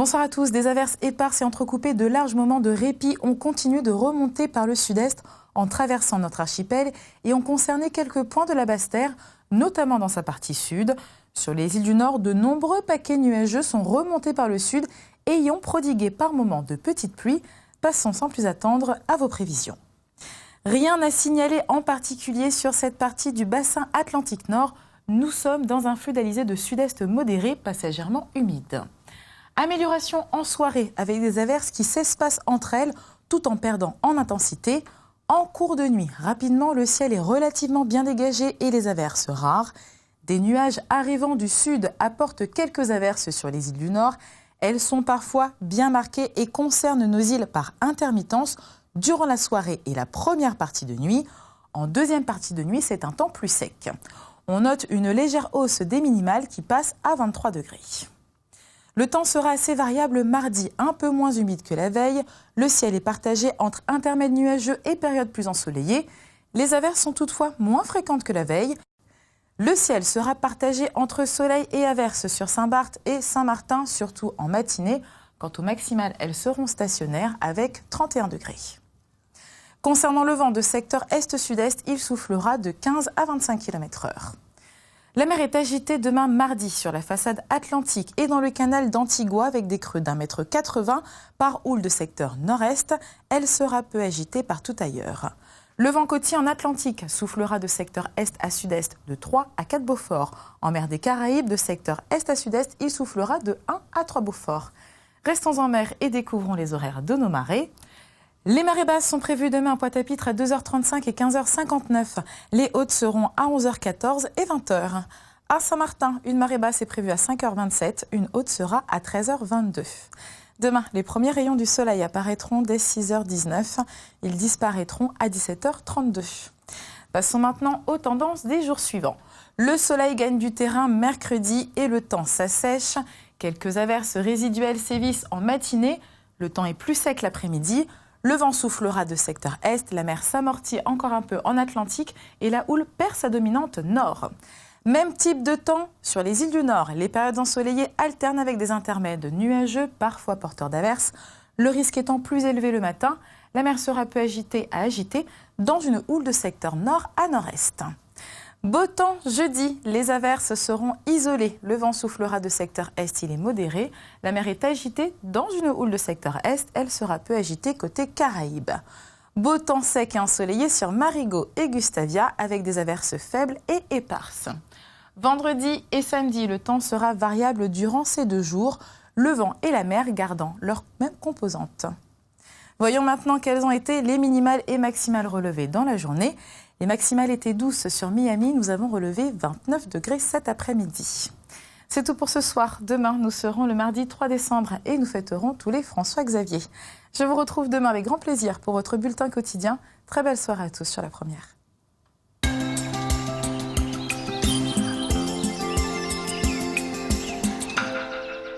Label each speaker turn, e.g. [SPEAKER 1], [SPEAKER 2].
[SPEAKER 1] Bonsoir à tous. Des averses éparses et entrecoupées de larges moments de répit ont continué de remonter par le sud-est en traversant notre archipel et ont concerné quelques points de la Basse-Terre, notamment dans sa partie sud. Sur les îles du Nord, de nombreux paquets nuageux sont remontés par le sud et y ont prodigué par moments de petites pluies. Passons sans plus attendre à vos prévisions. Rien à signaler en particulier sur cette partie du bassin Atlantique Nord. Nous sommes dans un flux d'alizé de sud-est modéré, passagèrement humide. Amélioration en soirée avec des averses qui s'espacent entre elles tout en perdant en intensité. En cours de nuit, rapidement, le ciel est relativement bien dégagé et les averses rares. Des nuages arrivant du sud apportent quelques averses sur les îles du Nord. Elles sont parfois bien marquées et concernent nos îles par intermittence durant la soirée et la première partie de nuit. En deuxième partie de nuit, c'est un temps plus sec. On note une légère hausse des minimales qui passe à 23 degrés. Le temps sera assez variable mardi, un peu moins humide que la veille. Le ciel est partagé entre intermèdes nuageux et périodes plus ensoleillées. Les averses sont toutefois moins fréquentes que la veille. Le ciel sera partagé entre soleil et averses sur Saint-Barth et Saint-Martin, surtout en matinée. Quant aux maximales, elles seront stationnaires avec 31 degrés. Concernant le vent de secteur est-sud-est, il soufflera de 15 à 25 km/h. La mer est agitée demain mardi sur la façade atlantique et dans le canal d'Antigua avec des creux d'1,80 m par houle de secteur nord-est. Elle sera peu agitée partout ailleurs. Le vent côtier en Atlantique soufflera de secteur est à sud-est de 3 à 4 Beaufort. En mer des Caraïbes, de secteur est à sud-est, il soufflera de 1 à 3 Beaufort. Restons en mer et découvrons les horaires de nos marées. Les marées basses sont prévues demain à Pointe-à-Pitre à 2h35 et 15h59. Les hautes seront à 11h14 et 20h. À Saint-Martin, une marée basse est prévue à 5h27, une haute sera à 13h22. Demain, les premiers rayons du soleil apparaîtront dès 6h19. Ils disparaîtront à 17h32. Passons maintenant aux tendances des jours suivants. Le soleil gagne du terrain mercredi et le temps s'assèche. Quelques averses résiduelles sévissent en matinée. Le temps est plus sec l'après-midi. Le vent soufflera de secteur est, la mer s'amortit encore un peu en Atlantique et la houle perd sa dominante nord. Même type de temps sur les îles du Nord. Les périodes ensoleillées alternent avec des intermèdes nuageux, parfois porteurs d'averses. Le risque étant plus élevé le matin, la mer sera peu agitée à agitée dans une houle de secteur nord à nord-est. Beau temps jeudi, les averses seront isolées. Le vent soufflera de secteur est, il est modéré. La mer est agitée dans une houle de secteur est, elle sera peu agitée côté Caraïbes. Beau temps sec et ensoleillé sur Marigot et Gustavia avec des averses faibles et éparses. Vendredi et samedi, le temps sera variable durant ces 2 jours, le vent et la mer gardant leurs mêmes composantes. Voyons maintenant quelles ont été les minimales et maximales relevées dans la journée. Les maximales étaient douces sur Miami, nous avons relevé 29 degrés cet après-midi. C'est tout pour ce soir. Demain, nous serons le mardi 3 décembre et nous fêterons tous les François-Xavier. Je vous retrouve demain avec grand plaisir pour votre bulletin quotidien. Très belle soirée à tous sur La Première.